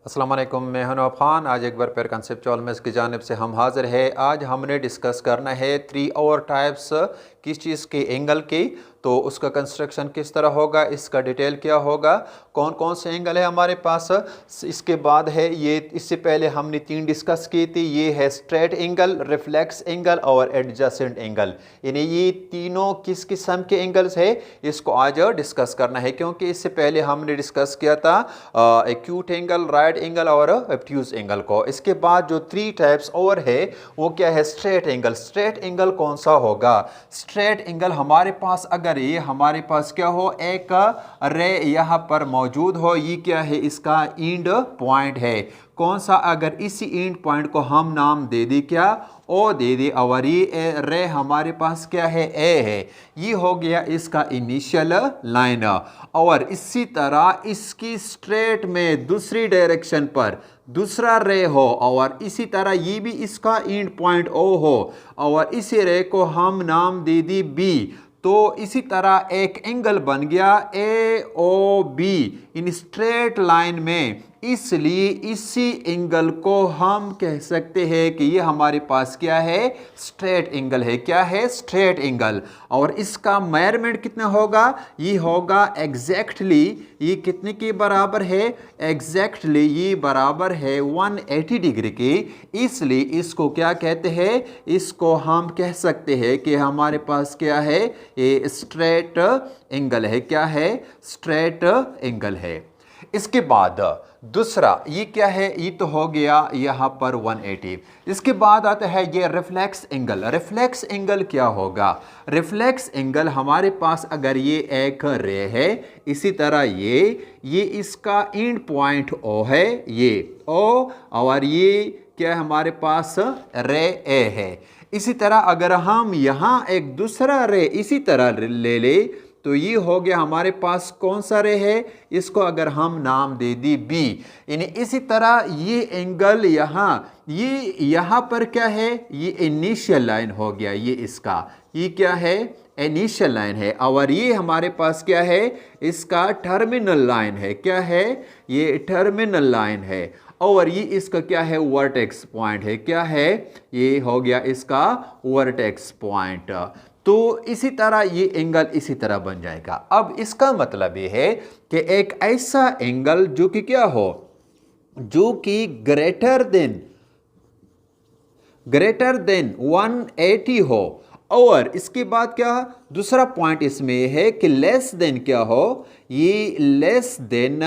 अस्सलाम वालेकुम, मैं हूं नवाब खान। आज एक बार फिर कंसेप्चुअल मैथ्स की जानिब से हम हाज़िर है। आज हमने डिस्कस करना है 3 और टाइप्स किस चीज़ के एंगल की, तो उसका कंस्ट्रक्शन किस तरह होगा, इसका डिटेल क्या होगा, कौन कौन से एंगल है हमारे पास। इसके बाद है ये, इससे पहले हमने 3 डिस्कस की थी। ये है स्ट्रेट एंगल, रिफ्लेक्स एंगल और एडजेसेंट एंगल। यानी ये तीनों किस किस्म के एंगल्स है, इसको आज डिस्कस करना है। क्योंकि इससे पहले हमने डिस्कस किया था एक्यूट एंगल, राइट एंगल और ऑब्ट्यूज एंगल को। इसके बाद जो 3 टाइप्स और है वो क्या है, स्ट्रेट एंगल। स्ट्रेट एंगल कौन सा होगा? स्ट्रेट एंगल हमारे पास, अगर ये हमारे पास क्या हो, एक रे यहाँ पर मौजूद हो, ये क्या है, इसका एंड पॉइंट है। कौन सा? अगर इसी एंड पॉइंट को हम नाम दे दी क्या, ओ दे दी, और ये रे हमारे पास क्या है, ए है। ये हो गया इसका इनिशियल लाइन। और इसी तरह इसकी स्ट्रेट में दूसरी डायरेक्शन पर दूसरा रे हो, और इसी तरह ये भी इसका एंड पॉइंट ओ हो, और इसी रे को हम नाम दे दी बी। तो इसी तरह एक एंगल बन गया A O B in straight line में। इसलिए इसी एंगल को हम कह सकते हैं कि ये हमारे पास क्या है, स्ट्रेट एंगल है। क्या है? Straight angle. और इसका मेजरमेंट कितना होगा? ये होगा एग्जैक्टली, ये कितने के बराबर है? एग्जैक्टली ये बराबर है 180 डिग्री की। इसलिए इसको क्या कहते हैं, इसको हम कह सकते हैं कि हमारे पास क्या है, ये स्ट्रेट एंगल है। क्या है? स्ट्रेट एंगल है। इसके बाद दूसरा ये क्या है, ये तो हो गया यहाँ पर 180। इसके बाद आता है ये रिफ्लेक्स एंगल। रिफ्लेक्स एंगल क्या होगा? रिफ्लेक्स एंगल हमारे पास, अगर ये एक रे है, इसी तरह ये इसका एंड पॉइंट ओ है, ये ओ, और ये क्या है हमारे पास, रे ए है। इसी तरह अगर हम यहाँ एक दूसरा रे इसी तरह ले तो ये हो गया हमारे पास कौन सा रे है, इसको अगर हम नाम दे दी बी। यानी इसी तरह ये एंगल यहाँ पर क्या है, ये इनिशियल लाइन हो गया, ये इसका, ये क्या है, इनिशियल लाइन है। और ये हमारे पास क्या है, इसका टर्मिनल लाइन है। क्या है? ये टर्मिनल लाइन है। और ये इसका क्या है, वर्टेक्स पॉइंट है। क्या है? ये हो गया इसका वर्टेक्स पॉइंट। तो इसी तरह ये एंगल इसी तरह बन जाएगा। अब इसका मतलब ये है कि एक ऐसा एंगल जो कि क्या हो, जो कि ग्रेटर देन 180 हो, और इसके बाद क्या, दूसरा पॉइंट इसमें है कि लेस देन क्या हो, ये लेस देन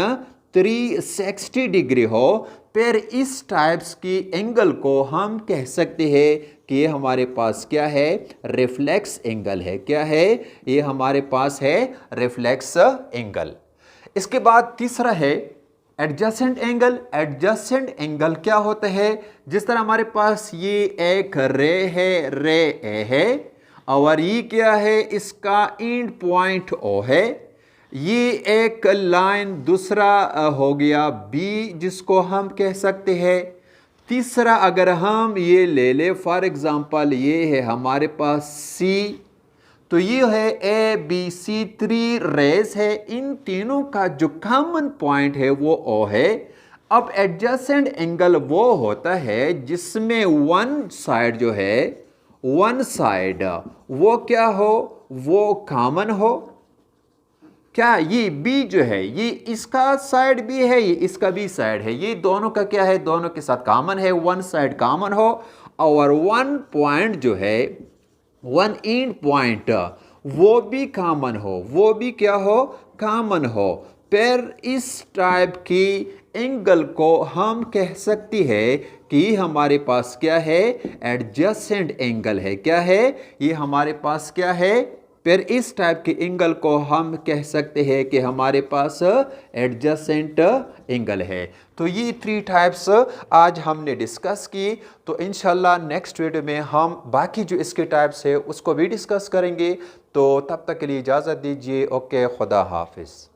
360 डिग्री हो। फिर इस टाइप्स की एंगल को हम कह सकते हैं कि ये हमारे पास क्या है, रिफ्लेक्स एंगल है। क्या है? ये हमारे पास है रिफ्लेक्स एंगल। इसके बाद तीसरा है एडजेसेंट एंगल। एडजेसेंट एंगल क्या होता है? जिस तरह हमारे पास ये एक रे है, रे ए है, और ये क्या है, इसका एंड पॉइंट ओ है। ये एक लाइन दूसरा हो गया बी, जिसको हम कह सकते हैं। तीसरा अगर हम ये ले फॉर एग्जांपल, ये है हमारे पास सी, तो ये है ए बी सी, 3 रेस है। इन तीनों का जो कॉमन पॉइंट है वो ओ है। अब एडजेसेंट एंगल वो होता है जिसमें वन साइड जो है, वन साइड वो क्या हो, वो कॉमन हो। क्या? ये बी जो है, ये इसका साइड भी है, ये इसका भी साइड है, ये दोनों का क्या है, दोनों के साथ कॉमन है, वन साइड कॉमन हो। और वन पॉइंट जो है, वन एंड पॉइंट वो भी कॉमन हो, वो भी क्या हो, कॉमन हो। फिर इस टाइप की एंगल को हम कह सकती है कि हमारे पास क्या है, एडजेसेंट एंगल है। क्या है? ये हमारे पास क्या है, फिर इस टाइप के एंगल को हम कह सकते हैं कि हमारे पास एडजेसेंट एंगल है। तो ये 3 टाइप्स आज हमने डिस्कस की। तो इंशाल्लाह नेक्स्ट वीडियो में हम बाकी जो इसके टाइप्स है उसको भी डिस्कस करेंगे। तो तब तक के लिए इजाज़त दीजिए। ओके, खुदा हाफिज़।